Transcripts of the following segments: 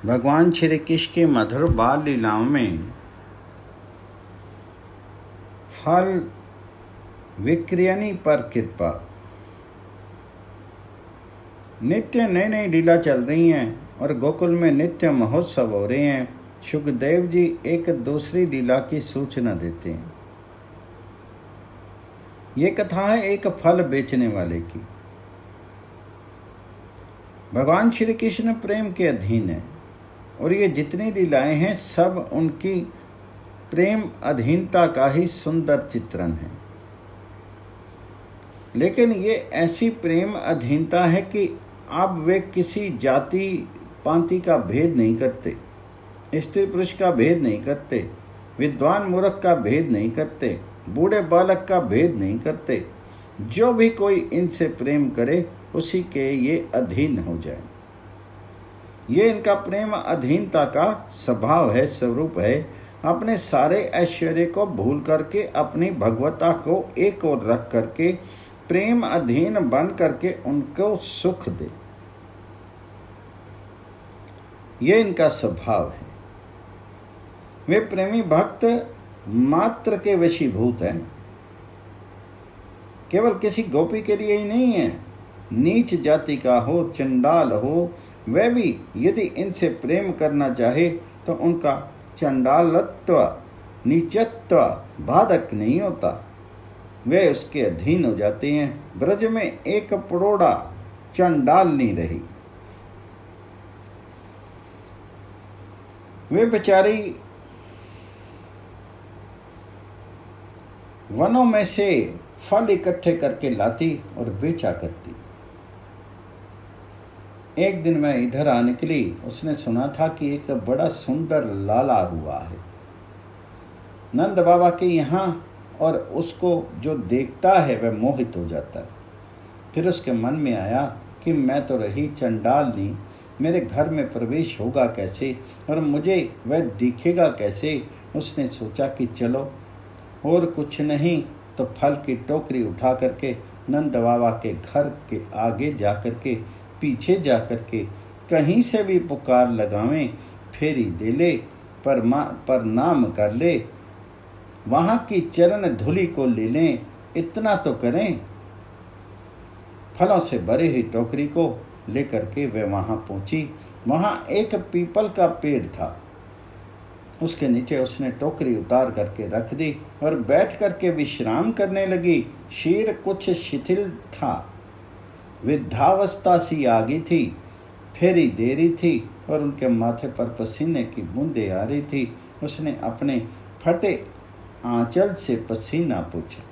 भगवान श्री कृष्ण की मधुर बाल लीलाओं में फल विक्रयणी पर कृपा। नित्य नई नई लीला चल रही हैं और गोकुल में नित्य महोत्सव हो रहे हैं। सुखदेव जी एक दूसरी लीला की सूचना देते हैं। ये कथा है एक फल बेचने वाले की। भगवान श्री कृष्ण प्रेम के अधीन है और ये जितनी लीलाएं हैं सब उनकी प्रेम अधीनता का ही सुंदर चित्रण है। लेकिन ये ऐसी प्रेम अधीनता है कि अब वे किसी जाति पांति का भेद नहीं करते, स्त्री पुरुष का भेद नहीं करते, विद्वान मूर्ख का भेद नहीं करते, बूढ़े बालक का भेद नहीं करते। जो भी कोई इनसे प्रेम करे उसी के ये अधीन हो जाए। ये इनका प्रेम अधीनता का स्वभाव है, स्वरूप है। अपने सारे ऐश्वर्य को भूल करके अपनी भगवता को एक ओर रख करके प्रेम अधीन बन करके उनको सुख दे, ये इनका स्वभाव है। वे प्रेमी भक्त मात्र के वशीभूत हैं। केवल किसी गोपी के लिए ही नहीं है, नीच जाति का हो, चंडाल हो, वह भी यदि इनसे प्रेम करना चाहे तो उनका चंडालत्व, नीचत्व बाधक नहीं होता, वे उसके अधीन हो जाते हैं। ब्रज में एक परोड़ा चंडाल नहीं रही। वे बेचारी वनों में से फल इकट्ठे करके लाती और बेचा करती। एक दिन मैं इधर आ निकली, उसने सुना था कि एक बड़ा सुंदर लाला हुआ है नंद बाबा के यहाँ, और उसको जो देखता है वह मोहित हो जाता है। फिर उसके मन में आया कि मैं तो रही चंडालनी, मेरे घर में प्रवेश होगा कैसे और मुझे वह दिखेगा कैसे। उसने सोचा कि चलो और कुछ नहीं तो फल की टोकरी उठा करके नंद बाबा के घर के आगे जा करके, पीछे जा करके कहीं से भी पुकार लगावें, फेरी दे ले, प्रणाम कर ले, वहाँ की चरण धूलि को ले लें, इतना तो करें। फलों से भरी हुई टोकरी को लेकर के वे वहाँ पहुँची। वहाँ एक पीपल का पेड़ था, उसके नीचे उसने टोकरी उतार करके रख दी और बैठ करके विश्राम करने लगी। शरीर कुछ शिथिल था, वृद्धावस्था सी आ गई थी, फेरी दे रही थी और उनके माथे पर पसीने की बूंदें आ रही थी। उसने अपने फटे आंचल से पसीना पोंछा।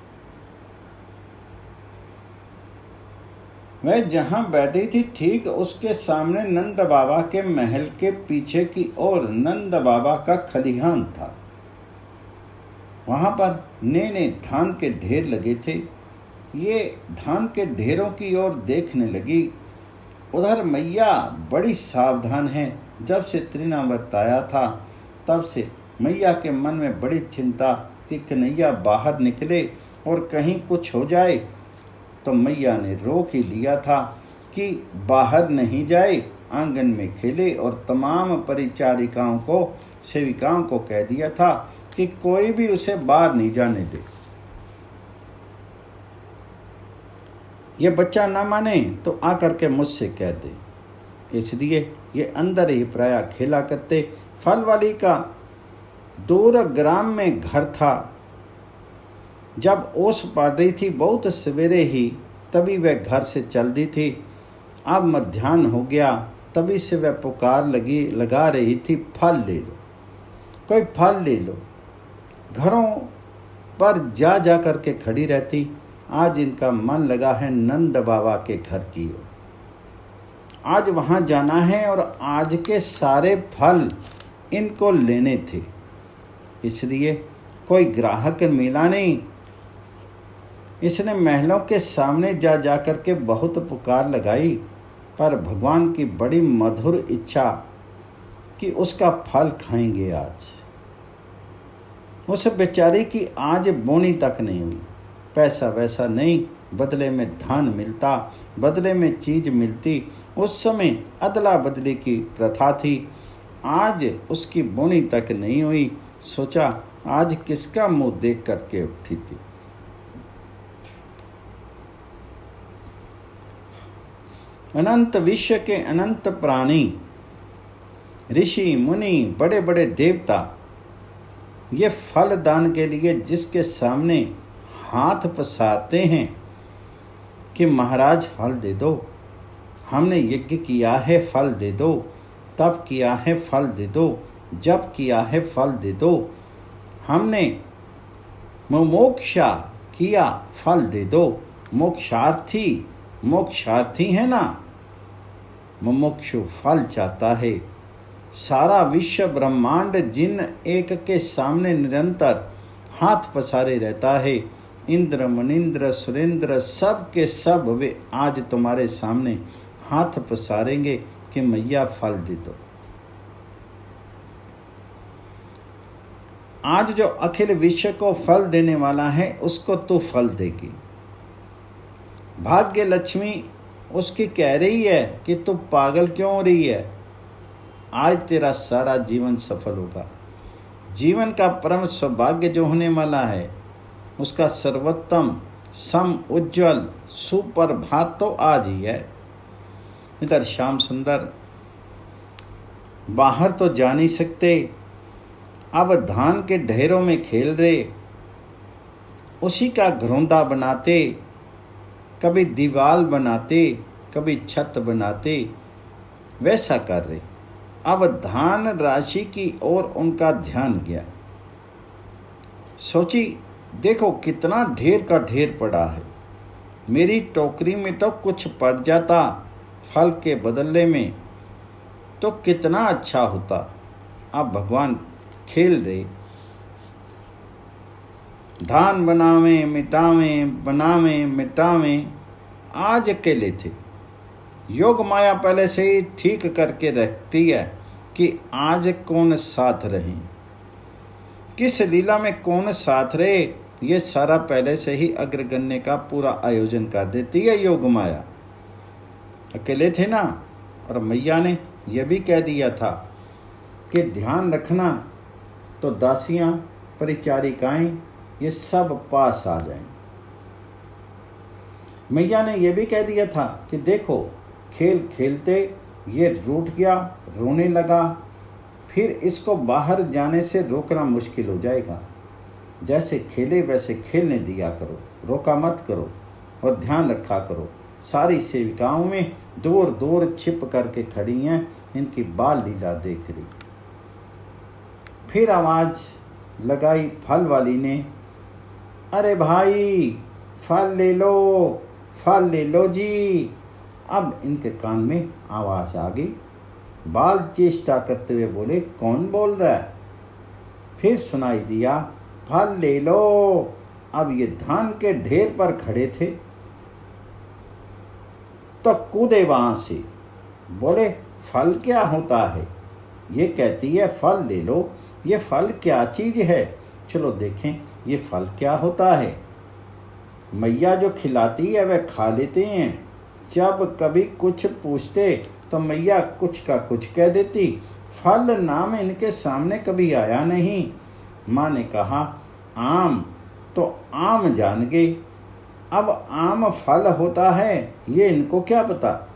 वह जहां बैठी थी ठीक उसके सामने नंद बाबा के महल के पीछे की ओर नंद बाबा का खलिहान था। वहां पर नए धान के ढेर लगे थे। ये धान के ढेरों की ओर देखने लगी। उधर मैया बड़ी सावधान है। जब से त्रिनावर्त आया था तब से मैया के मन में बड़ी चिंता कि कन्हैया बाहर निकले और कहीं कुछ हो जाए, तो मैया ने रोक ही लिया था कि बाहर नहीं जाए, आंगन में खेले, और तमाम परिचारिकाओं को, सेविकाओं को कह दिया था कि कोई भी उसे बाहर नहीं जाने दे। ये बच्चा ना माने तो आकर के मुझसे कह दे। इसलिए ये अंदर ही प्रायः खेला करते। फल वाली का दूर ग्राम में घर था। जब ओस पड़ रही थी बहुत सवेरे ही, तभी वह घर से चल दी थी। अब मध्याह्न हो गया, तभी से वह पुकार लगा रही थी, फल ले लो, कोई फल ले लो। घरों पर जा जा करके खड़ी रहती। आज इनका मन लगा है नंद बाबा के घर की ओर। आज वहाँ जाना है और आज के सारे फल इनको लेने थे। इसलिए कोई ग्राहक मिला नहीं। इसने महलों के सामने जा जा करके बहुत पुकार लगाई, पर भगवान की बड़ी मधुर इच्छा कि उसका फल खाएंगे आज। उस बेचारी की आज बोनी तक नहीं हुई। पैसा वैसा नहीं, बदले में धान मिलता, बदले में चीज मिलती। उस समय अदला बदली की प्रथा थी। आज उसकी बोनी तक नहीं हुई। सोचा आज किसका मुंह देख करके उठी थी। अनंत विश्व के अनंत प्राणी, ऋषि मुनि, बड़े बड़े देवता, ये फल दान के लिए जिसके सामने हाथ पसारते हैं कि महाराज फल दे दो, हमने यज्ञ किया है फल दे दो, तप किया है फल दे दो, जप किया है फल दे दो, हमने मुमुक्षा किया फल दे दो। मोक्षार्थी है ना, मुमुक्षु फल चाहता है। सारा विश्व ब्रह्मांड जिन एक के सामने निरंतर हाथ पसारे रहता है, इंद्र मनिंद्र सुरेंद्र सब के सब वे आज तुम्हारे सामने हाथ पसारेंगे कि मैया फल दे दो। आज जो अखिल विश्व को फल देने वाला है उसको तू फल देगी। भाग्य लक्ष्मी उसकी कह रही है कि तू पागल क्यों हो रही है, आज तेरा सारा जीवन सफल होगा। जीवन का परम सौभाग्य जो होने वाला है उसका सर्वोत्तम सम उज्ज्वल सुप्रभात तो आज ही है। इधर श्याम सुंदर बाहर तो जा नहीं सकते, अब धान के ढेरों में खेल रहे, उसी का घरौंदा बनाते, कभी दीवार बनाते, कभी छत बनाते, वैसा कर रहे। अब धान राशि की ओर उनका ध्यान गया। सोची देखो कितना ढेर का ढेर पड़ा है, मेरी टोकरी में तो कुछ पड़ जाता फल के बदले में तो कितना अच्छा होता। अब भगवान खेल रहे, धान बनावे मिटावे, आज अकेले थे। योग माया पहले से ही ठीक करके रखती है कि आज कौन साथ रहे, किस लीला में कौन साथ रहे, ये सारा पहले से ही अग्रगण्य का पूरा आयोजन कर देती है योग माया। अकेले थे ना, और मैया ने यह भी कह दिया था कि ध्यान रखना तो दासियां परिचारिकाएं ये सब पास आ जाएं। मैया ने यह भी कह दिया था कि देखो खेल खेलते ये रूठ गया, रोने लगा, फिर इसको बाहर जाने से रोकना मुश्किल हो जाएगा। जैसे खेले वैसे खेलने दिया करो, रोका मत करो और ध्यान रखा करो। सारी सेविकाओं में दूर दूर छिप करके खड़ी हैं, इनकी बाल लीला देख रही। फिर आवाज लगाई फल वाली ने, अरे भाई फल ले लो जी। अब इनके कान में आवाज आ गई। बाल चेष्टा करते हुए बोले कौन बोल रहा है। फिर सुनाई दिया फल ले लो। अब ये धान के ढेर पर खड़े थे तो कूदे वहां से, बोले फल क्या होता है। ये कहती है फल ले लो, ये फल क्या चीज है, चलो देखें ये फल क्या होता है। मैया जो खिलाती है वह खा लेते हैं, जब कभी कुछ पूछते तो मैया कुछ का कुछ कह देती। फल नाम इनके सामने कभी आया नहीं। माँ ने कहा आम, तो आम जान गए। अब आम फल होता है ये इनको क्या पता।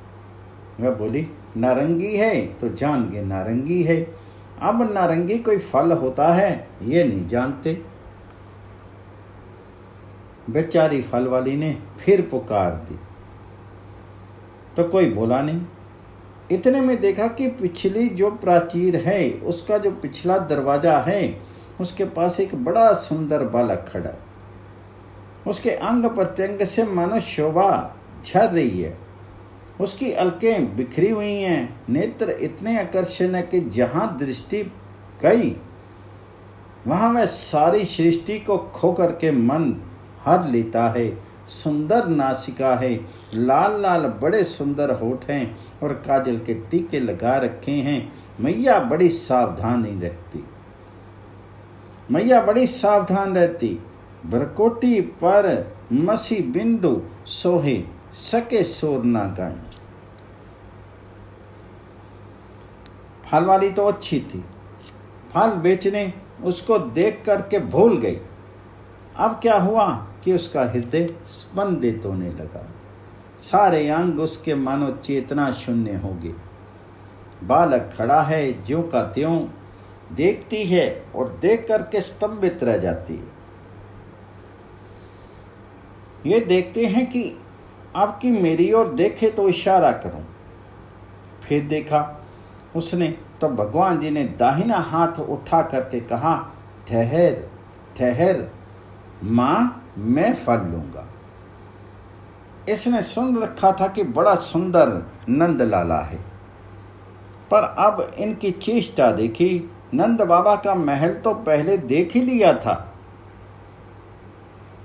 वह बोली नारंगी है, तो जान गए नारंगी है। अब नारंगी कोई फल होता है ये नहीं जानते। बेचारी फल वाली ने फिर पुकार दी तो कोई बोला नहीं। इतने में देखा कि पिछली जो प्राचीर है उसका जो पिछला दरवाजा है उसके पास एक बड़ा सुंदर बालक खड़ा है। उसके अंग प्रत्यंग से मानो शोभा झर रही है। उसकी अलकें बिखरी हुई हैं, नेत्र इतने आकर्षण है कि जहाँ दृष्टि गई वहाँ वह सारी सृष्टि को खो करके मन हर लेता है। सुंदर नासिका है, लाल लाल बड़े सुंदर होठ हैं और काजल के टीके लगा रखे हैं। मैया बड़ी सावधान रहती। भरकोटी पर मसी बिंदु सोहे, सके सोर ना गाएं। फल वाली तो अच्छी थी, फल बेचने उसको देख करके भूल गई। अब क्या हुआ कि उसका हृदय स्पंदित होने लगा, सारे अंग उसके मानो चेतना शून्य हो गए। बालक खड़ा है ज्यों का त्यों, देखती है और देख करके स्तंभित रह जाती है। ये देखते हैं कि अब कि मेरी ओर देखे तो इशारा करूं। फिर देखा उसने तो भगवान जी ने दाहिना हाथ उठा करके कहा, ठहर ठहर माँ, मैं फल लूंगा। इसने सुन रखा था कि बड़ा सुंदर नंद लाला है, पर अब इनकी चेष्टा देखी। नंद बाबा का महल तो पहले देख ही लिया था,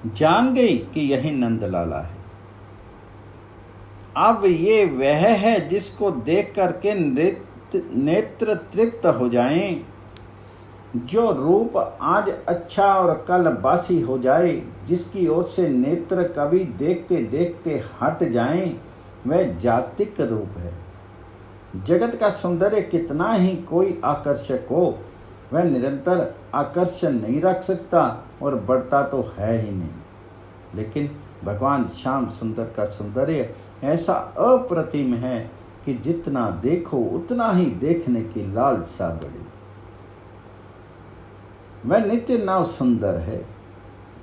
जान गई कि यही नंद लाला है। अब ये वह है जिसको देख करके नेत्र तृप्त हो जाएं, जो रूप आज अच्छा और कल बासी हो जाए, जिसकी ओर से नेत्र कभी देखते देखते हट जाएं, वह जातिक रूप है। जगत का सौंदर्य कितना ही कोई आकर्षक हो, वह निरंतर आकर्षण नहीं रख सकता और बढ़ता तो है ही नहीं। लेकिन भगवान श्याम सुंदर का सौंदर्य ऐसा अप्रतिम है कि जितना देखो उतना ही देखने की लालसा बढ़ी। वह नित्य नव सुंदर है,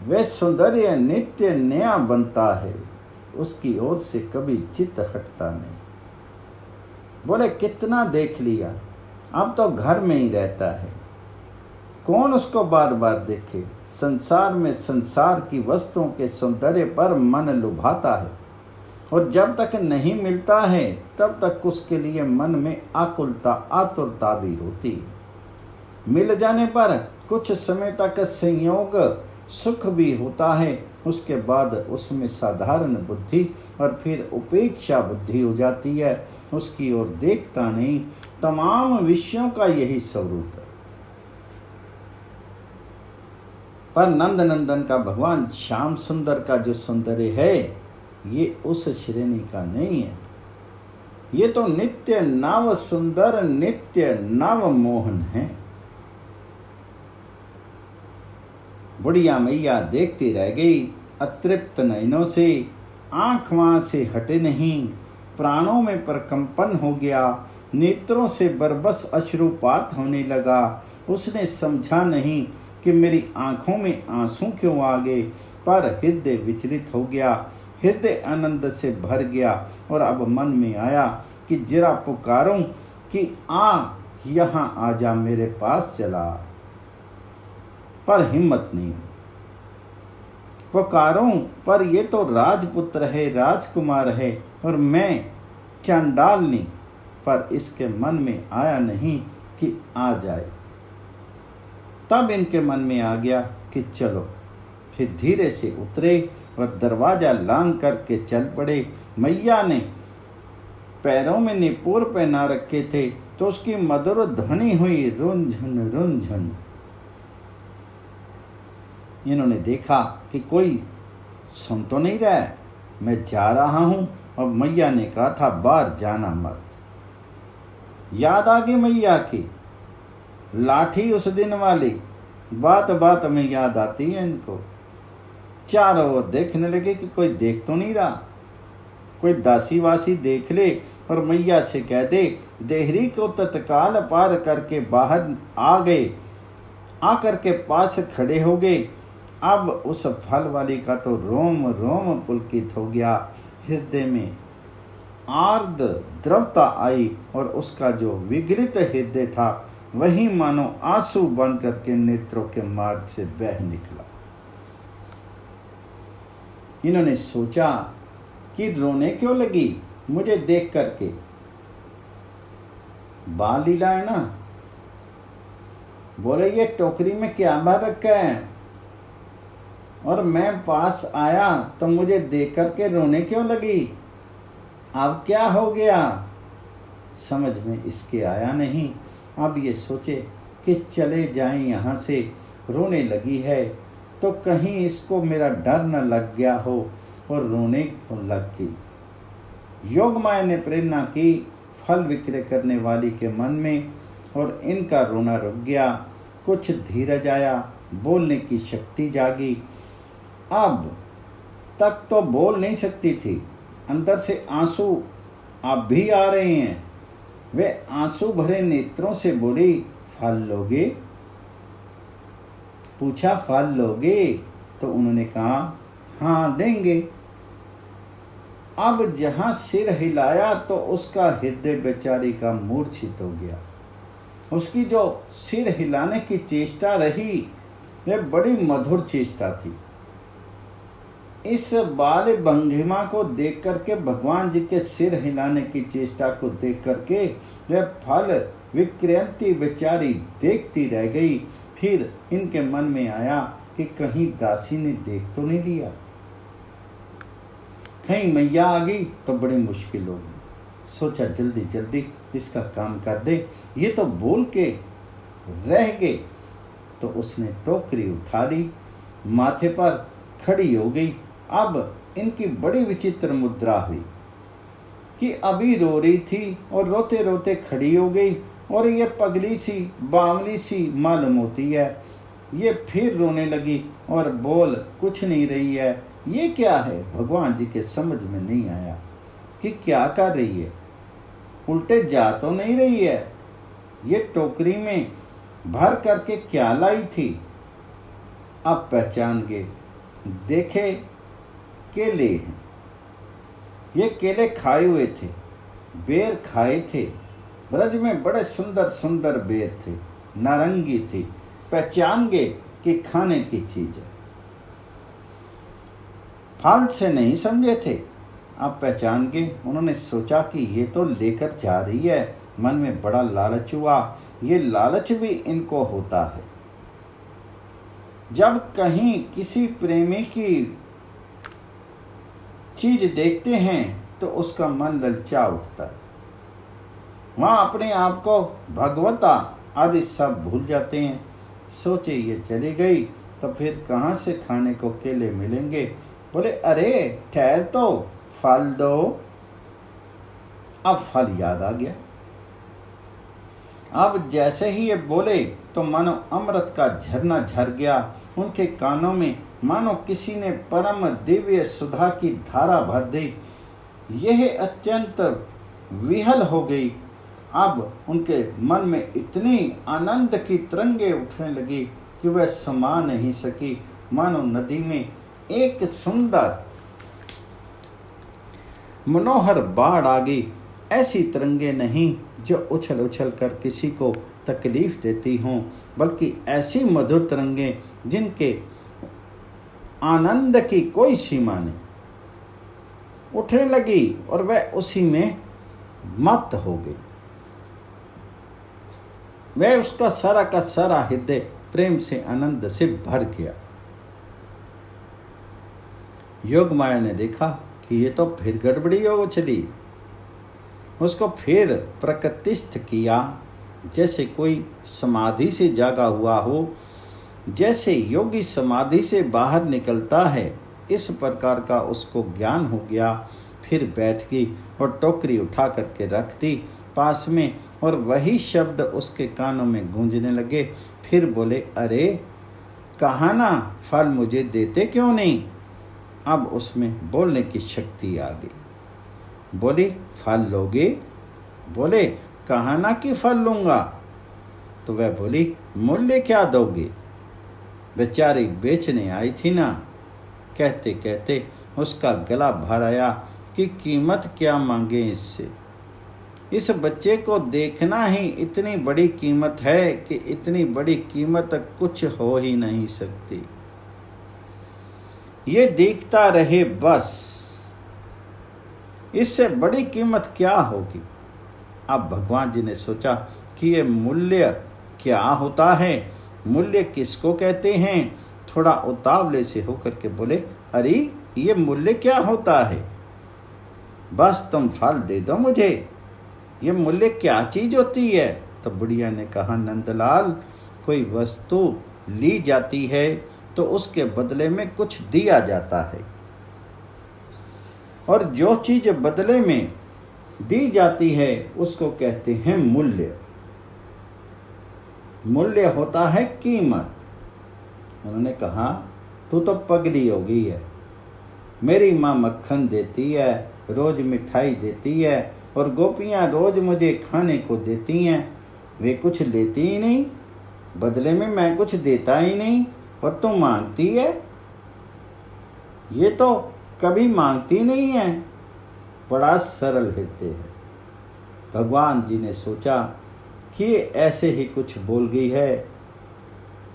वह सौंदर्य नित्य नया बनता है, उसकी ओर से कभी चित्त हटता नहीं। बोले कितना देख लिया, अब तो घर में ही रहता है, कौन उसको बार बार देखे। संसार में संसार की वस्तुओं के सौंदर्य पर मन लुभाता है, और जब तक नहीं मिलता है तब तक उसके लिए मन में आकुलता आतुरता भी होती है। मिल जाने पर कुछ समय तक संयोग सुख भी होता है, उसके बाद उसमें साधारण बुद्धि और फिर उपेक्षा बुद्धि हो जाती है, उसकी ओर देखता नहीं। तमाम विषयों का यही स्वरूप है। पर नंद नंदन का भगवान श्याम सुंदर का जो सौंदर्य है, ये उस श्रेणी का नहीं है। ये तो नित्य नव सुंदर, नित्य नव मोहन है। बुढ़िया मैया देखती रह गई अतृप्त नयनों से, आंख वहां से हटे नहीं, प्राणों में प्रकंपन हो गया, नेत्रों से बरबस अश्रुपात होने लगा। उसने समझा नहीं कि मेरी आंखों में आंसू क्यों आ गए, पर हृदय विचलित हो गया, हृदय आनंद से भर गया। और अब मन में आया कि जरा पुकारूं कि आ यहाँ आ जा, मेरे पास चला, पर हिम्मत नहीं। पुकारूं पर ये तो राजपुत्र है, राजकुमार है, और मैं चंडालनी, पर इसके मन में आया नहीं कि आ जाए। तब इनके मन में आ गया कि चलो। फिर धीरे से उतरे और दरवाजा लांघ करके चल पड़े। मैया ने पैरों में निपुर पहना रखे थे, तो उसकी मधुर ध्वनि हुई, रुंझुन रुंझुन। इन्होंने देखा कि कोई सुन तो नहीं रहा है, मैं जा रहा हूं। और मैया ने कहा था बाहर जाना मत। याद आ गई मैया की लाठी उस दिन वाली, बात बात में याद आती है इनको। चारों ओर देखने लगे कि कोई देख तो नहीं रहा, कोई दासी वासी देख ले और मैया से कह दे। देहरी को तत्काल पार करके बाहर आ गए, आकर के पास खड़े हो गए। अब उस फल वाली का तो रोम रोम पुलकित हो गया, हृदय में आर्द द्रवता आई, और उसका जो विगलित हृदय था वही मानो आंसू बन करके नेत्रों के मार्ग से बह निकला। इन्होंने सोचा कि रोने क्यों लगी मुझे देख करके, बाल लीला है ना। बोले ये टोकरी में क्या भर रखा है, और मैं पास आया तो मुझे देख करके रोने क्यों लगी, अब क्या हो गया। समझ में इसके आया नहीं। अब ये सोचे कि चले जाएं यहाँ से, रोने लगी है तो कहीं इसको मेरा डर न लग गया हो और रोने को लग गई। योगमाया ने प्रेरणा की फल विक्रय करने वाली के मन में और इनका रोना रुक गया। कुछ धीरज आया, बोलने की शक्ति जागी। अब तक तो बोल नहीं सकती थी, अंदर से आंसू अब भी आ रहे हैं। वे आंसू भरे नेत्रों से बोली, फल लोगे? पूछा, फल लोगे? तो उन्होंने कहा, हाँ देंगे। अब जहां सिर हिलाया तो उसका हृदय बेचारी का मूर्छित हो गया। उसकी जो सिर हिलाने की चेष्टा रही वह बड़ी मधुर चेष्टा थी। इस बाल भंगिमा को देख करके, भगवान जी के सिर हिलाने की चेष्टा को देख करके वह फल विक्रेंती बेचारी देखती रह गई। फिर इनके मन में आया कि कहीं दासी ने देख तो नहीं लिया, कहीं मैया आ गई तो बड़ी मुश्किल होगी। सोचा जल्दी जल्दी इसका काम कर दे, ये तो बोल के रह गए। तो उसने टोकरी उठा ली, माथे पर खड़ी हो गई। अब इनकी बड़ी विचित्र मुद्रा हुई कि अभी रो रही थी और रोते रोते खड़ी हो गई, और ये पगली सी बावली सी मालूम होती है। ये फिर रोने लगी और बोल कुछ नहीं रही है। ये क्या है? भगवान जी के समझ में नहीं आया कि क्या कर रही है। उल्टे जा तो नहीं रही है, ये टोकरी में भर करके क्या लाई थी? अब पहचान गए, देखे केले हैं। ये केले खाए हुए थे, बेर खाए थे। ब्रज में बड़े सुंदर सुंदर बेर थे, नारंगी थी। पहचान गए कि खाने की चीज है। फल से नहीं समझे थे, अब पहचान गए। उन्होंने सोचा कि ये तो लेकर जा रही है। मन में बड़ा लालच हुआ। ये लालच भी इनको होता है। जब कहीं किसी प्रेमी की चीज देखते हैं तो उसका मन ललचा उठता है। वहां अपने आप को भगवता आदि सब भूल जाते हैं। सोचे ये चली गई तो फिर कहाँ से खाने को केले मिलेंगे। बोले, अरे ठहर तो, फल दो। अब फल याद आ गया। अब जैसे ही ये बोले तो मानो अमृत का झरना झर गया। उनके कानों में मानो किसी ने परम दिव्य सुधा की धारा भर दी। यह अत्यंत विहल हो गई। अब उनके मन में इतनी आनंद की तरंगे उठने लगी कि वह समा नहीं सकी। मानो नदी में एक सुंदर मनोहर बाढ़ आ गई। ऐसी तरंगे नहीं जो उछल उछल कर किसी को तकलीफ देती हों, बल्कि ऐसी मधुर तरंगे जिनके आनंद की कोई सीमा नहीं। उठने लगी और वह उसी में मत हो गई। वह उसका सारा का सारा हृदय प्रेम से आनंद से भर गया। योग माया ने देखा कि ये तो फिर गड़बड़ी हो चली। उसको फिर प्रकृतिस्थ किया, जैसे कोई समाधि से जागा हुआ हो। जैसे योगी समाधि से बाहर निकलता है, इस प्रकार का उसको ज्ञान हो गया। फिर बैठ गई और टोकरी उठा करके रख दी पास में, और वही शब्द उसके कानों में गूंजने लगे। फिर बोले, अरे कहा ना फल मुझे देते क्यों नहीं? अब उसमें बोलने की शक्ति आ गई। बोली, फल लोगे? बोले, कहा ना कि फल लूंगा। तो वह बोली, मूल्य क्या दोगे? बेचारी बेचने आई थी ना। कहते कहते उसका गला भर आया कि कीमत क्या मांगे इससे। इस बच्चे को देखना ही इतनी बड़ी कीमत है कि इतनी बड़ी कीमत कुछ हो ही नहीं सकती। ये देखता रहे बस, इससे बड़ी कीमत क्या होगी। अब भगवान जी ने सोचा कि ये मूल्य क्या होता है, मूल्य किसको कहते हैं। थोड़ा उतावले से होकर के बोले, अरे ये मूल्य क्या होता है? बस तुम फल दे दो मुझे, ये मूल्य क्या चीज होती है? तो बुढ़िया ने कहा, नंदलाल, कोई वस्तु ली जाती है तो उसके बदले में कुछ दिया जाता है, और जो चीज बदले में दी जाती है उसको कहते हैं मूल्य। मूल्य होता है कीमत। उन्होंने कहा तू तो पगली हो गई है, मेरी माँ मक्खन देती है, रोज मिठाई देती है और गोपियाँ रोज मुझे खाने को देती हैं, वे कुछ लेती ही नहीं, बदले में मैं कुछ देता ही नहीं और तू मांगती है। ये तो कभी मांगती नहीं है। बड़ा सरल हृदय है। भगवान जी ने सोचा कि ये ऐसे ही कुछ बोल गई है,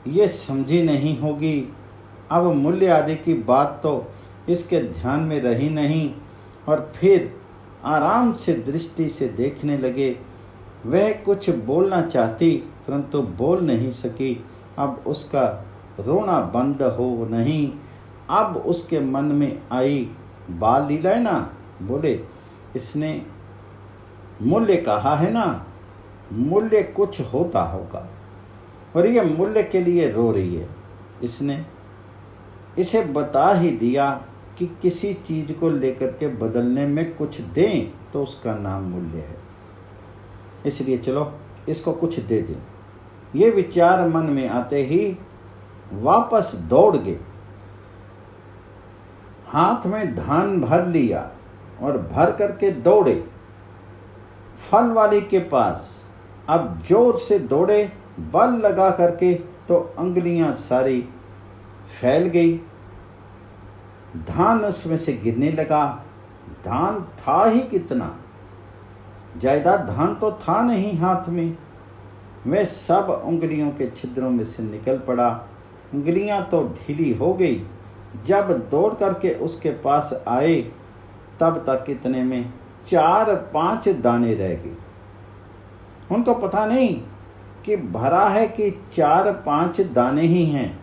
ये समझी नहीं होगी। अब मूल्य आदि की बात तो इसके ध्यान में रही नहीं और फिर आराम से दृष्टि से देखने लगे। वह कुछ बोलना चाहती परंतु बोल नहीं सकी। अब उसका रोना बंद हो नहीं। अब उसके मन में आई बाल लीला है ना, बोले इसने मूल्य कहा है ना, मूल्य कुछ होता होगा और ये मूल्य के लिए रो रही है। इसने इसे बता ही दिया कि किसी चीज को लेकर के बदलने में कुछ दें तो उसका नाम मूल्य है, इसलिए चलो इसको कुछ दे दें। ये विचार मन में आते ही वापस दौड़ गए, हाथ में धान भर लिया और भर करके दौड़े फल वाली के पास। अब जोर से दौड़े, बल लगा करके, तो अंगुलियां सारी फैल गई, धान उसमें से गिरने लगा। धान था ही कितना, ज्यादा धान तो था नहीं हाथ में, वह सब उंगलियों के छिद्रों में से निकल पड़ा। उंगलियां तो ढीली हो गई। जब दौड़ करके उसके पास आए तब तक इतने में 4-5 दाने रह गए। उनको पता नहीं कि भरा है कि 4-5 दाने ही हैं।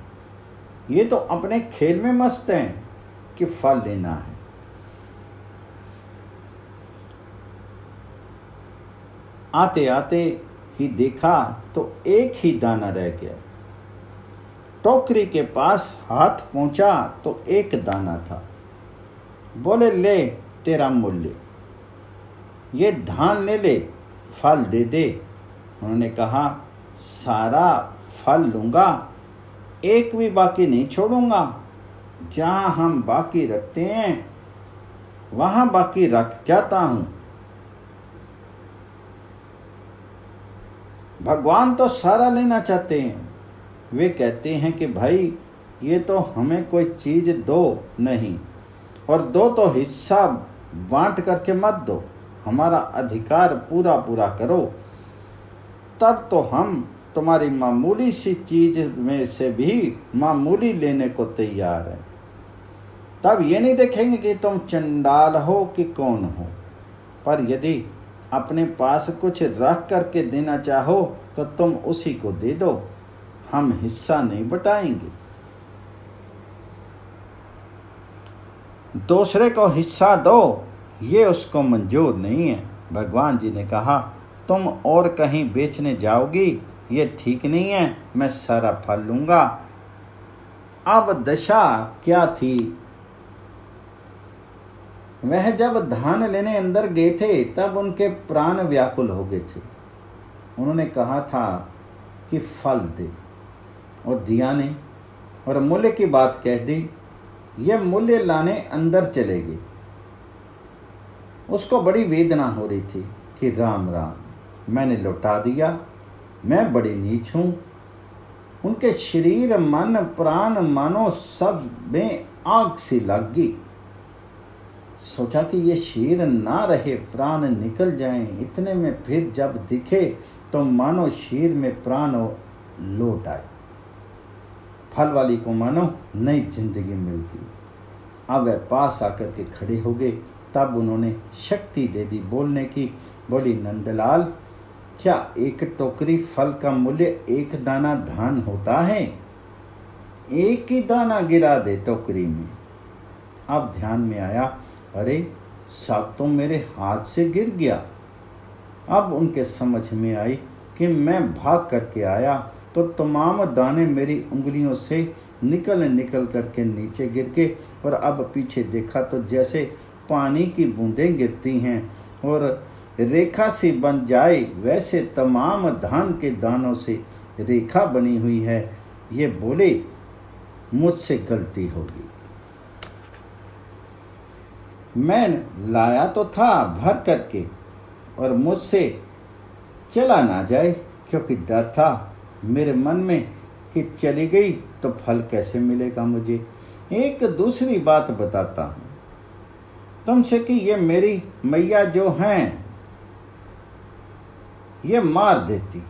ये तो अपने खेल में मस्त हैं कि फल लेना है। आते आते ही देखा तो एक ही दाना रह गया। टोकरी के पास हाथ पहुंचा तो एक दाना था। बोले ले तेरा मूल्य, ये धान ले ले, फल दे दे। उन्होंने कहा सारा फल लूंगा, एक भी बाकी नहीं छोड़ूंगा। जहां हम बाकी रखते हैं वहां बाकी रख जाता हूं। भगवान तो सारा लेना चाहते हैं। वे कहते हैं कि भाई ये तो हमें कोई चीज दो नहीं, और दो तो हिस्सा बांट करके मत दो, हमारा अधिकार पूरा पूरा करो, तब तो हम तुम्हारी मामूली सी चीज में से भी मामूली लेने को तैयार हैं। तब ये नहीं देखेंगे कि तुम चंडाल हो कि कौन हो, पर यदि अपने पास कुछ रख करके देना चाहो तो तुम उसी को दे दो, हम हिस्सा नहीं बटाएंगे। दूसरे को हिस्सा दो, ये उसको मंजूर नहीं है। भगवान जी ने कहा तुम और कहीं बेचने जाओगी, ये ठीक नहीं है, मैं सारा फल लूंगा। अब दशा क्या थी, वह जब धान लेने अंदर गए थे तब उनके प्राण व्याकुल हो गए थे। उन्होंने कहा था कि फल दे, और दिया नहीं, और मूल्य की बात कह दी। यह मूल्य लाने अंदर चले गए। उसको बड़ी वेदना हो रही थी कि राम राम, मैंने लौटा दिया, मैं बड़ी नीच हूं। उनके शरीर मन प्राण मानो सब में आग सी लग गई। सोचा कि ये शरीर ना रहे, प्राण निकल जाएं। इतने में फिर जब दिखे तो मानो शरीर में प्राण लौट आए। फल वाली को मानो नई जिंदगी मिल गई। अब वह पास आकर के खड़े हो गए। तब उन्होंने शक्ति दे दी बोलने की। बोली नंदलाल, क्या एक टोकरी फल का मूल्य एक दाना धान होता है? एक ही दाना गिरा दे टोकरी में। अब ध्यान में आया, अरे सब तो मेरे हाथ से गिर गया। अब उनके समझ में आई कि मैं भाग करके आया तो तमाम दाने मेरी उंगलियों से निकल करके नीचे गिर के, और अब पीछे देखा तो जैसे पानी की बूंदें गिरती हैं और रेखा सी बन जाए, वैसे तमाम धान के दानों से रेखा बनी हुई है। ये बोले मुझसे गलती होगी। मैं लाया तो था भर करके और मुझसे चला ना जाए, क्योंकि डर था मेरे मन में कि चली गई तो फल कैसे मिलेगा मुझे। एक दूसरी बात बताता हूँ तुमसे कि ये मेरी मैया जो हैं ये मार देती।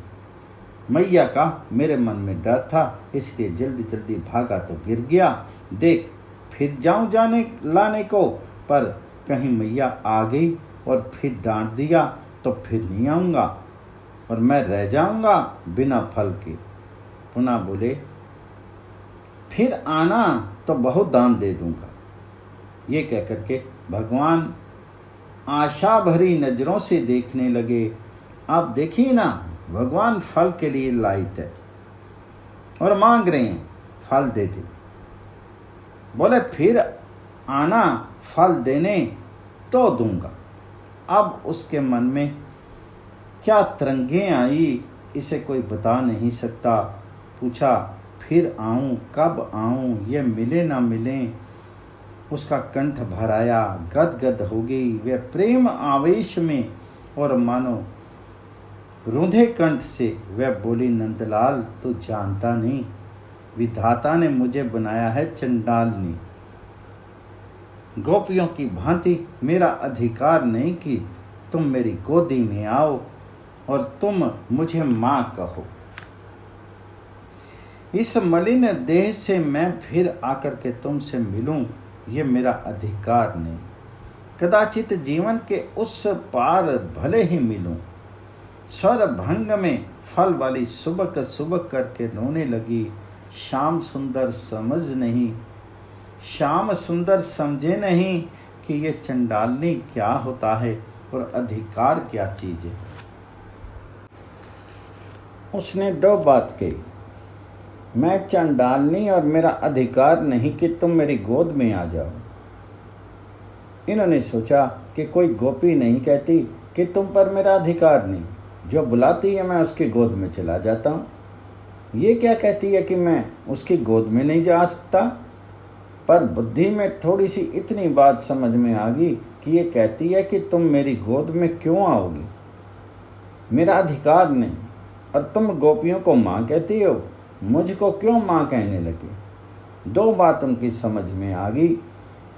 मैया का मेरे मन में डर था, इसलिए जल्दी जल्दी भागा तो गिर गया। देख फिर जाऊं जाने लाने को, पर कहीं मैया आ गई और फिर डांट दिया तो फिर नहीं आऊँगा और मैं रह जाऊँगा बिना फल के। पुनः बोले फिर आना तो बहुत दान दे दूँगा। ये कह करके भगवान आशा भरी नज़रों से देखने लगे। आप देखिए ना, भगवान फल के लिए लायक है और मांग रहे हैं फल दे दे। बोले फिर आना फल देने तो दूंगा। अब उसके मन में क्या तरंगें आई इसे कोई बता नहीं सकता। पूछा फिर आऊं, कब आऊं, ये मिले ना मिले। उसका कंठ भर आया, गदगद हो गई वह प्रेम आवेश में, और मानो रूंधे कंठ से वह बोली नंदलाल तू जानता नहीं, विधाता ने मुझे बनाया है चंडालनी। गोपियों की भांति मेरा अधिकार नहीं कि तुम मेरी गोदी में आओ और तुम मुझे माँ कहो। इस मलिन देह से मैं फिर आकर के तुमसे मिलूं, ये मेरा अधिकार नहीं। कदाचित जीवन के उस पार भले ही मिलूं। स्वर भंग में फल वाली सुबक सुबक करके रोने लगी। श्याम सुंदर समझ नहीं, श्याम सुंदर समझे नहीं कि ये चंडालनी क्या होता है और अधिकार क्या चीज है। उसने दो बात कही, मैं चंडालनी और मेरा अधिकार नहीं कि तुम मेरी गोद में आ जाओ। इन्होंने सोचा कि कोई गोपी नहीं कहती कि तुम पर मेरा अधिकार नहीं, जो बुलाती है मैं उसकी गोद में चला जाता हूँ। ये क्या कहती है कि मैं उसकी गोद में नहीं जा सकता। पर बुद्धि में थोड़ी सी इतनी बात समझ में आ गई कि ये कहती है कि तुम मेरी गोद में क्यों आओगी, मेरा अधिकार नहीं। और तुम गोपियों को माँ कहती हो, मुझको क्यों माँ कहने लगी। दो बात उनकी समझ में आ गई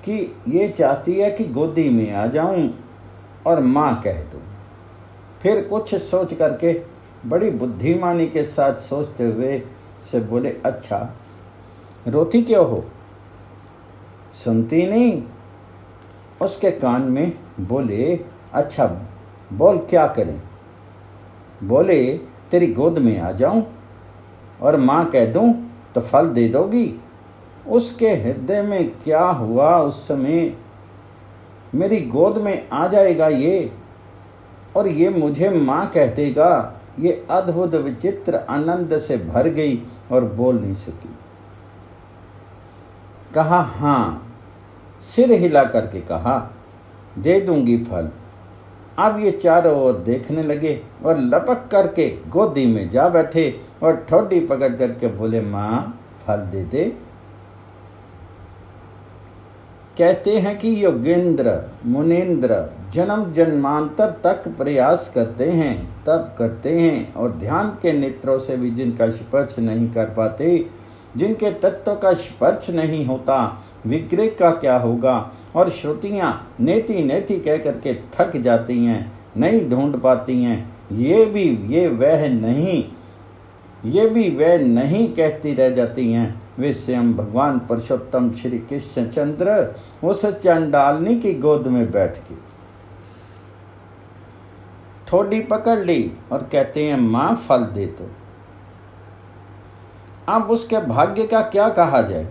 कि ये चाहती है कि गोदी में आ जाऊं और माँ कह दूं। फिर कुछ सोच करके बड़ी बुद्धिमानी के साथ सोचते हुए से बोले अच्छा रोती क्यों हो, सुनती नहीं। उसके कान में बोले अच्छा बोल क्या करें। बोले तेरी गोद में आ जाऊं और माँ कह दूं तो फल दे दोगी। उसके हृदय में क्या हुआ उस समय, मेरी गोद में आ जाएगा ये और ये मुझे माँ कह देगा। ये अद्भुत विचित्र आनंद से भर गई और बोल नहीं सकी। कहा हाँ, सिर हिला करके कहा दे दूंगी फल। अब ये चारों ओर देखने लगे और लपक करके गोदी में जा बैठे और ठोडी पकड़ करके बोले माँ फल दे दे। कहते हैं कि योगेंद्र मुनीन्द्र जन्म जन्मांतर तक प्रयास करते हैं, तप करते हैं और ध्यान के नेत्रों से भी जिनका स्पर्श नहीं कर पाते, जिनके तत्व का स्पर्श नहीं होता, विग्रह का क्या होगा। और श्रुतियाँ नेति नेति कह करके थक जाती हैं, नहीं ढूंढ पाती हैं। ये भी वह नहीं कहती रह जाती हैं। वे स्वयं भगवान पुरुषोत्तम श्री कृष्णचंद्र उस चंडालनी की गोद में बैठ के ठोडी पकड़ ली और कहते हैं माँ फल दे दो। अब उसके भाग्य का क्या कहा जाए।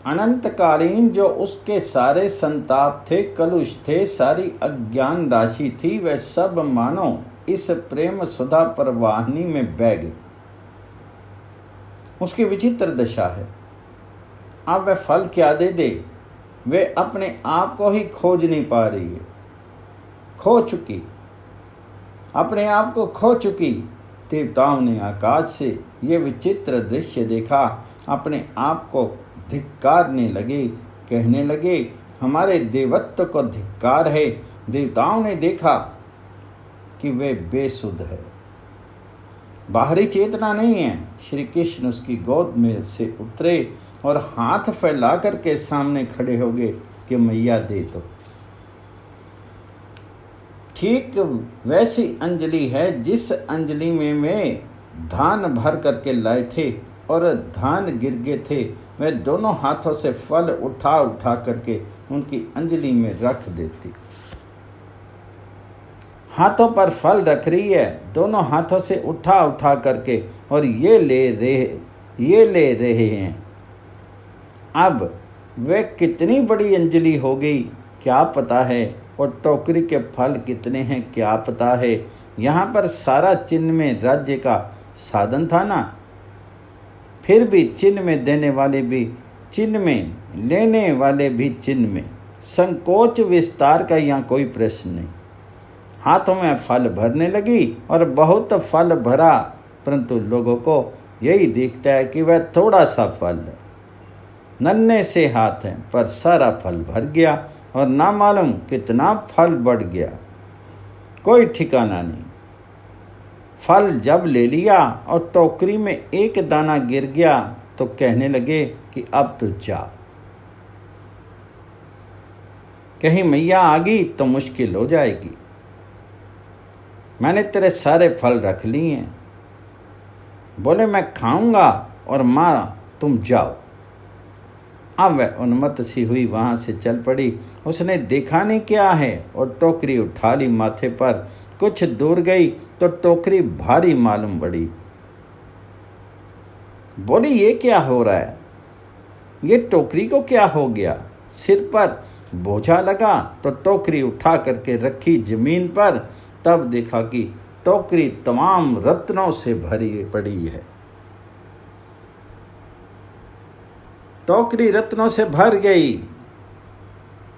अनंतकालीन जो उसके सारे संताप थे, कलुष थे, सारी अज्ञान राशि थी, वह सब मानो इस प्रेम सुधा प्रवाहिनी में बह गई। उसकी विचित्र दशा है। अब वह फल क्या दे दे, वे अपने आप को ही खोज नहीं पा रही है। खो चुकी, अपने आप को खो चुकी। देवताओं ने आकाश से ये विचित्र दृश्य देखा, अपने आप को धिक्कारने लगे, कहने लगे, हमारे देवत्व को धिक्कार है। देवताओं ने देखा कि वे बेसुध है, बाहरी चेतना नहीं है। श्री कृष्ण उसकी गोद में से उतरे और हाथ फैला करके सामने खड़े हो गए कि मैया दे दो। ठीक वैसी अंजलि है जिस अंजलि में वे धान भर करके लाए थे और धान गिर गए थे, वे दोनों हाथों से फल उठा उठा करके उनकी अंजलि में रख देती। हाथों पर फल रख रही है, दोनों हाथों से उठा उठा करके, और ये ले रहे हैं। अब वे कितनी बड़ी अंजलि हो गई क्या पता है, और टोकरी के फल कितने हैं क्या पता है। यहाँ पर सारा चिन्ह में राज्य का साधन था ना, फिर भी चिन्ह में देने वाले भी चिन्ह में, लेने वाले भी चिन्ह में, संकोच विस्तार का यहाँ कोई प्रश्न नहीं। हाथों में फल भरने लगी और बहुत फल भरा, परंतु लोगों को यही दिखता है कि वह थोड़ा सा फल है, नन्हे से हाथ हैं, पर सारा फल भर गया और ना मालूम कितना फल बढ़ गया, कोई ठिकाना नहीं। फल जब ले लिया और टोकरी में एक दाना गिर गया तो कहने लगे कि अब तो जा, कहीं मैया आ गई तो मुश्किल हो जाएगी। मैंने तेरे सारे फल रख लिए हैं। बोले मैं खाऊंगा और माँ तुम जाओ। अब वह उन्मत्त सी हुई वहाँ से चल पड़ी। उसने देखा नहीं क्या है और टोकरी उठा ली माथे पर। कुछ दूर गई तो टोकरी भारी मालूम पड़ी। बोली ये क्या हो रहा है, ये टोकरी को क्या हो गया। सिर पर बोझा लगा तो टोकरी उठा करके रखी जमीन पर, तब देखा कि टोकरी तमाम रत्नों से भरी पड़ी है। टोकरी रत्नों से भर गई।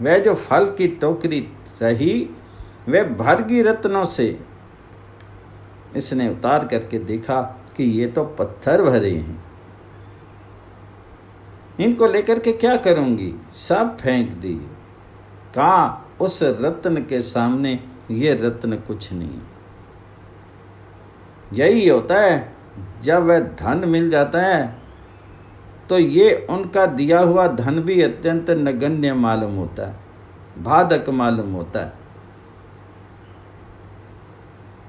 वह जो फल की टोकरी रही वह भर गई रत्नों से। इसने उतार करके देखा कि ये तो पत्थर भरे हैं, इनको लेकर के क्या करूंगी, सब फेंक दी। कहा उस रत्न के सामने ये रत्न कुछ नहीं। यही होता है जब वह धन मिल जाता है तो ये उनका दिया हुआ धन भी अत्यंत नगण्य मालूम होता है, बाधक मालूम होता है।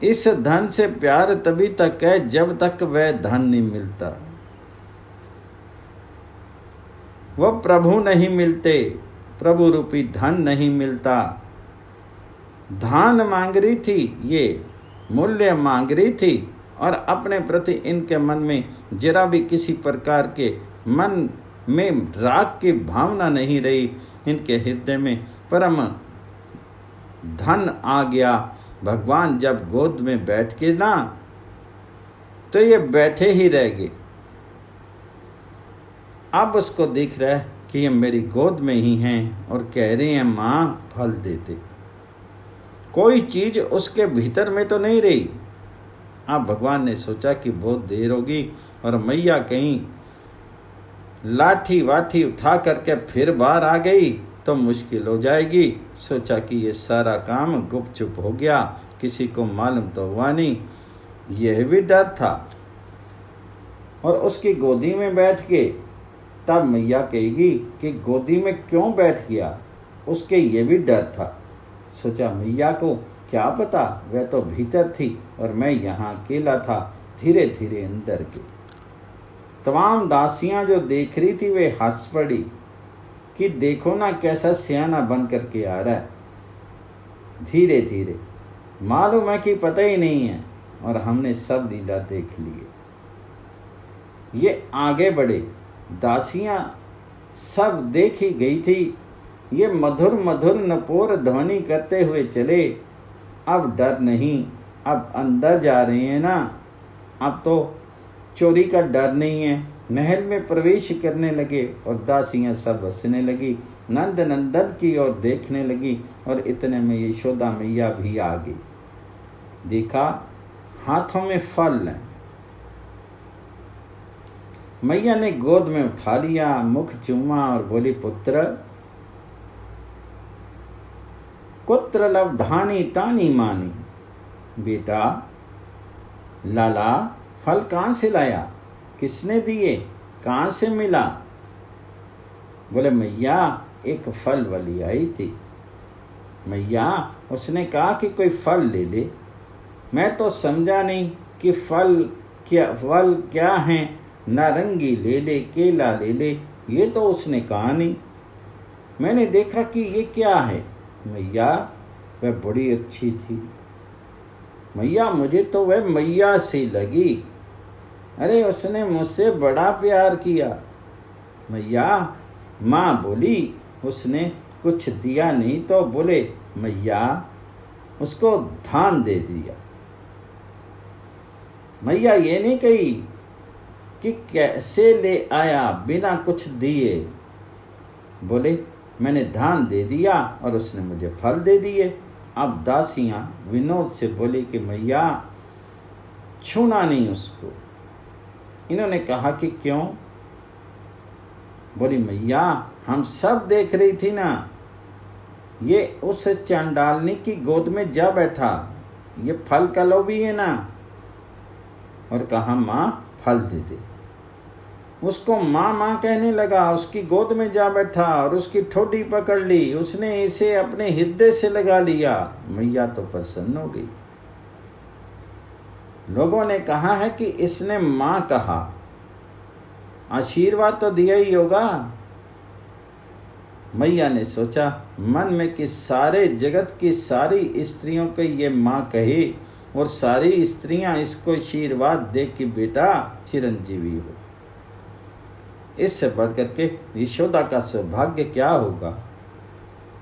इस धन से प्यार तभी तक है जब तक वह धन नहीं मिलता, वह प्रभु नहीं मिलते, प्रभु रूपी धन नहीं मिलता। धान मांग रही थी, ये मूल्य मांग रही थी, और अपने प्रति इनके मन में जरा भी किसी प्रकार के मन में राग की भावना नहीं रही। इनके हृदय में परम धन आ गया। भगवान जब गोद में बैठ के ना तो ये बैठे ही रह गए। अब उसको दिख रहा है कि ये मेरी गोद में ही हैं और कह रहे हैं माँ फल देते। कोई चीज उसके भीतर में तो नहीं रही। अब भगवान ने सोचा कि बहुत देर होगी और मैया कहीं लाठी वाठी उठा करके फिर बाहर आ गई तो मुश्किल हो जाएगी। सोचा कि ये सारा काम गुपचुप हो गया, किसी को मालूम तो हुआ नहीं। यह भी डर था। और उसकी गोदी में बैठ के तब मैया कहेगी कि गोदी में क्यों बैठ गया, उसके ये भी डर था। सोचा मैया को क्या पता, वह तो भीतर थी और मैं यहाँ अकेला था। धीरे धीरे अंदर गई। तमाम दासियां जो देख रही थी वे हंस पड़ी कि देखो ना कैसा सियाना बन करके आ रहा है। धीरे धीरे मालूम है कि पता ही नहीं है और हमने सब लीला देख लिए। ये आगे बढ़े, दासियां सब देखी गई थी। ये मधुर मधुर नपोर ध्वनि करते हुए चले। अब डर नहीं, अब अंदर जा रहे हैं ना, अब तो चोरी का डर नहीं है। महल में प्रवेश करने लगे और दासियां सब हंसने लगी, नंद नंदन की ओर देखने लगी। और इतने में यशोदा मैया भी आ गई। देखा हाथों में फल हैं। मैया ने गोद में उठा लिया, मुख चूमा और बोली, पुत्र कुत्र लब्धानी तानी मानी। बेटा लाला फल कहाँ से लाया, किसने दिए, कहाँ से मिला? बोले, मैया एक फल वाली आई थी। मैया उसने कहा कि कोई फल ले ले। मैं तो समझा नहीं कि फल क्या हैं। नारंगी ले ले, केला ले ले, ये तो उसने कहा नहीं। मैंने देखा कि ये क्या है। मैया वह बड़ी अच्छी थी। मैया मुझे तो वह मैया सी लगी। अरे उसने मुझसे बड़ा प्यार किया। मैया माँ बोली, उसने कुछ दिया नहीं तो बोले, मैया उसको धान दे दिया। मैया ये नहीं कही कि कैसे ले आया बिना कुछ दिए। बोले, मैंने धान दे दिया और उसने मुझे फल दे दिए। अब दासियां विनोद से बोली कि मैया छूना नहीं उसको। इन्होंने कहा कि क्यों? बोली, मैया हम सब देख रही थी ना, ये उस चांडालनी की गोद में जा बैठा, ये फल का लोभी है ना। और कहा, माँ फल दे दे। उसको माँ माँ कहने लगा, उसकी गोद में जा बैठा और उसकी ठोडी पकड़ ली। उसने इसे अपने हृदय से लगा लिया। मैया तो प्रसन्न हो गई। लोगों ने कहा है कि इसने माँ कहा, आशीर्वाद तो दिया ही होगा। मैया ने सोचा मन में कि सारे जगत की सारी स्त्रियों को ये माँ कहे और सारी स्त्रियां इसको आशीर्वाद दे कि बेटा चिरंजीवी हो। इससे बढ़कर के यशोदा का सौभाग्य क्या होगा।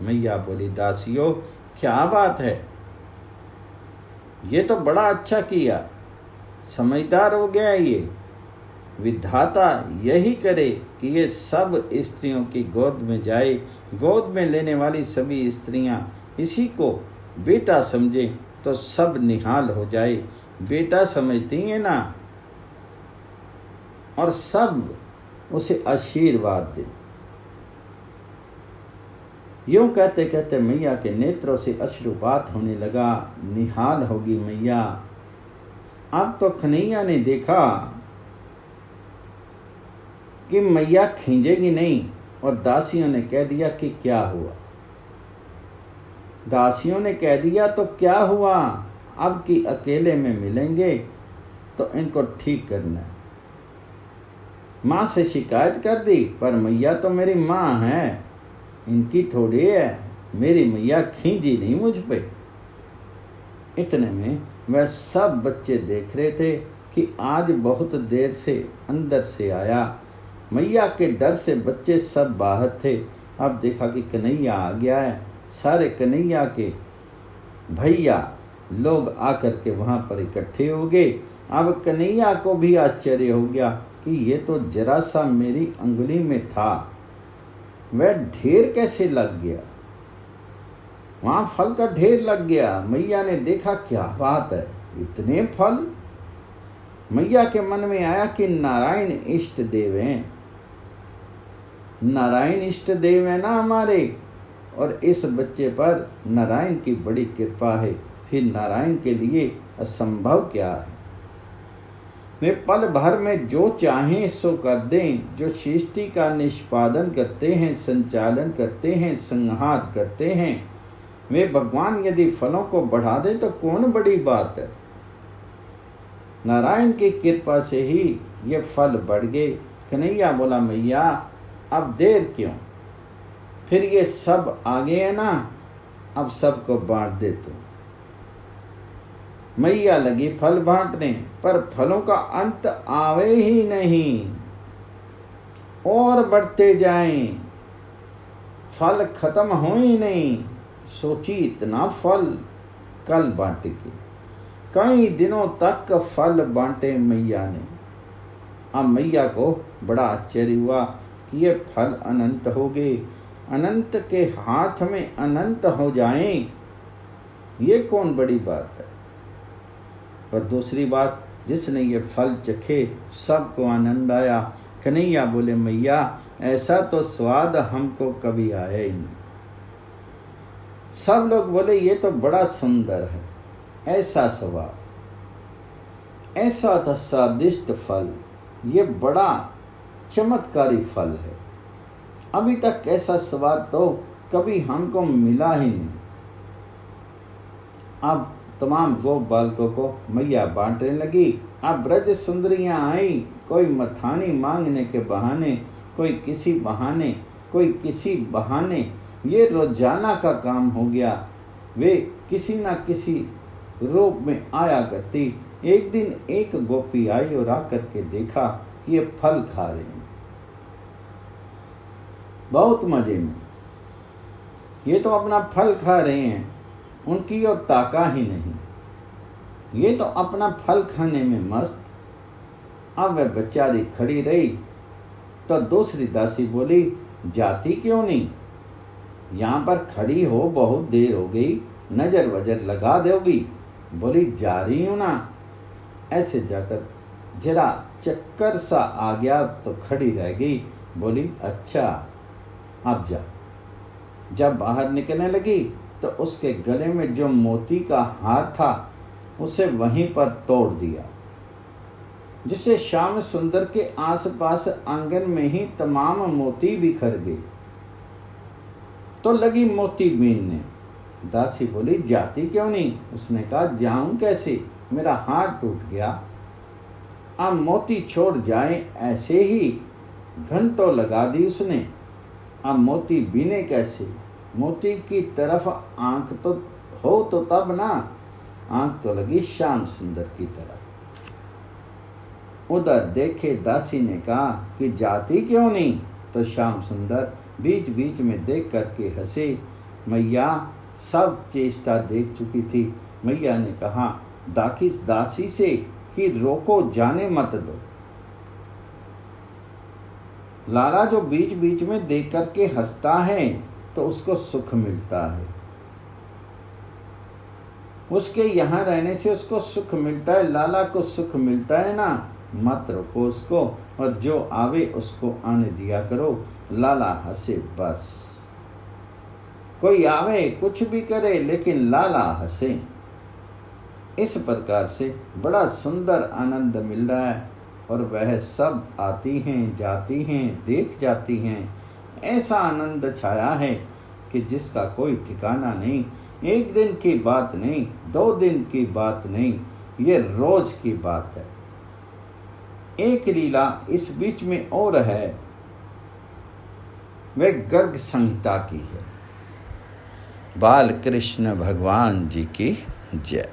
मैया बोली, दासियों क्या बात है, ये तो बड़ा अच्छा किया, समझदार हो गया। ये विधाता यही करे कि ये सब स्त्रियों की गोद में जाए। गोद में लेने वाली सभी स्त्रियां इसी को बेटा समझे तो सब निहाल हो जाए। बेटा समझती है ना, और सब उसे आशीर्वाद दे। यूं कहते कहते मैया के नेत्रों से अश्रुपात होने लगा। निहाल होगी मैया। अब तो कन्हैया ने देखा कि मैया खींचेगी नहीं, और दासियों ने कह दिया कि क्या हुआ। दासियों ने कह दिया तो क्या हुआ, अब कि अकेले में मिलेंगे तो इनको ठीक करना है। माँ से शिकायत कर दी, पर मैया तो मेरी माँ है, इनकी थोड़ी है। मेरी मैया खींची नहीं मुझ पे। इतने में वह सब बच्चे देख रहे थे कि आज बहुत देर से अंदर से आया। मैया के डर से बच्चे सब बाहर थे। अब देखा कि कन्हैया आ गया है। सारे कन्हैया के भैया लोग आकर के वहाँ पर इकट्ठे हो गए। अब कन्हैया को भी आश्चर्य हो गया कि ये तो जरा सा मेरी अंगुली में था, वह ढेर कैसे लग गया, वहाँ फल का ढेर लग गया। मैया ने देखा क्या बात है, इतने फल। मैया के मन में आया कि नारायण इष्ट देव हैं, नारायण इष्ट देव है ना हमारे, और इस बच्चे पर नारायण की बड़ी कृपा है। फिर नारायण के लिए असंभव क्या है। वे पल भर में जो चाहें सो कर दें। जो सृष्टि का निष्पादन करते हैं, संचालन करते हैं, संहार करते हैं, वे भगवान यदि फलों को बढ़ा दें तो कौन बड़ी बात है। नारायण की कृपा से ही ये फल बढ़ गए। कन्हैया बोला, मैया अब देर क्यों, फिर ये सब आ गए हैं ना, अब सबको बांट दे तो। मैया लगी फल बांटने, पर फलों का अंत आवे ही नहीं, और बढ़ते जाएं, फल खत्म हो ही नहीं। सोची इतना फल कल बांटेगी। कई दिनों तक फल बांटे मैया ने। अब मैया को बड़ा आश्चर्य हुआ कि ये फल अनंत हो गए। अनंत के हाथ में अनंत हो जाएं, ये कौन बड़ी बात है। और दूसरी बात, जिसने ये फल चखे सबको आनंद आया। कन्हैया बोले, मैया ऐसा तो स्वाद हमको कभी आया ही नहीं। सब लोग बोले, ये तो बड़ा सुंदर है, ऐसा स्वाद, ऐसा तो स्वादिष्ट फल, ये बड़ा चमत्कारी फल है, अभी तक ऐसा स्वाद तो कभी हमको मिला ही नहीं। अब तमाम गोप बालकों को मैया बांटने लगी। अब ब्रज सुंदरियां आई, कोई मथानी मांगने के बहाने, कोई किसी बहाने, कोई किसी बहाने, ये रोजाना का काम हो गया। वे किसी न किसी रूप में आया करती। एक दिन एक गोपी आई और आकर के देखा कि ये फल खा रहे हैं, बहुत मजे में, ये तो अपना फल खा रहे हैं, उनकी ओर ताका ही नहीं, ये तो अपना फल खाने में मस्त। अब वह बेचारी खड़ी रही तो दूसरी दासी बोली, जाती क्यों नहीं, यहाँ पर खड़ी हो, बहुत देर हो गई, नजर वजर लगा दोगी। बोली, जा रही हूं ना। ऐसे जाकर जरा चक्कर सा आ गया तो खड़ी रह गई। बोली, अच्छा अब जा। जब बाहर निकलने लगी तो उसके गले में जो मोती का हार था उसे वहीं पर तोड़ दिया, जिससे श्याम सुंदर के आसपास आंगन में ही तमाम मोती बिखर गए। तो लगी मोती बीनने। दासी बोली, जाती क्यों नहीं। उसने कहा, जाऊं कैसे, मेरा हाथ टूट गया, अब मोती छोड़ जाए ऐसे ही। घंटों लगा दी उसने, अब मोती बीने कैसे। मोती की तरफ आंख तो हो तो तब ना, आंख तो लगी श्याम सुंदर की तरफ। उधर देखे दासी ने कहा कि जाती क्यों नहीं। तो श्याम सुंदर बीच बीच में देख करके हंसे। मैया सब चेष्टा देख चुकी थी। मैया ने कहा दासी से कि रोको, जाने मत दो। लाला जो बीच बीच में देख करके हंसता है तो उसको सुख मिलता है, उसके यहाँ रहने से उसको सुख मिलता है, लाला को सुख मिलता है ना। मत रोको उसको, और जो आवे उसको आने दिया करो। लाला हंसे बस, कोई आवे कुछ भी करे लेकिन लाला हंसे। इस प्रकार से बड़ा सुंदर आनंद मिल रहा है, और वह सब आती हैं, जाती हैं, देख जाती हैं। ऐसा आनंद छाया है कि जिसका कोई ठिकाना नहीं। एक दिन की बात नहीं, 2 दिन की बात नहीं, ये रोज की बात है। एक लीला इस बीच में और है, वह गर्ग संहिता की है। बाल कृष्ण भगवान जी की जय।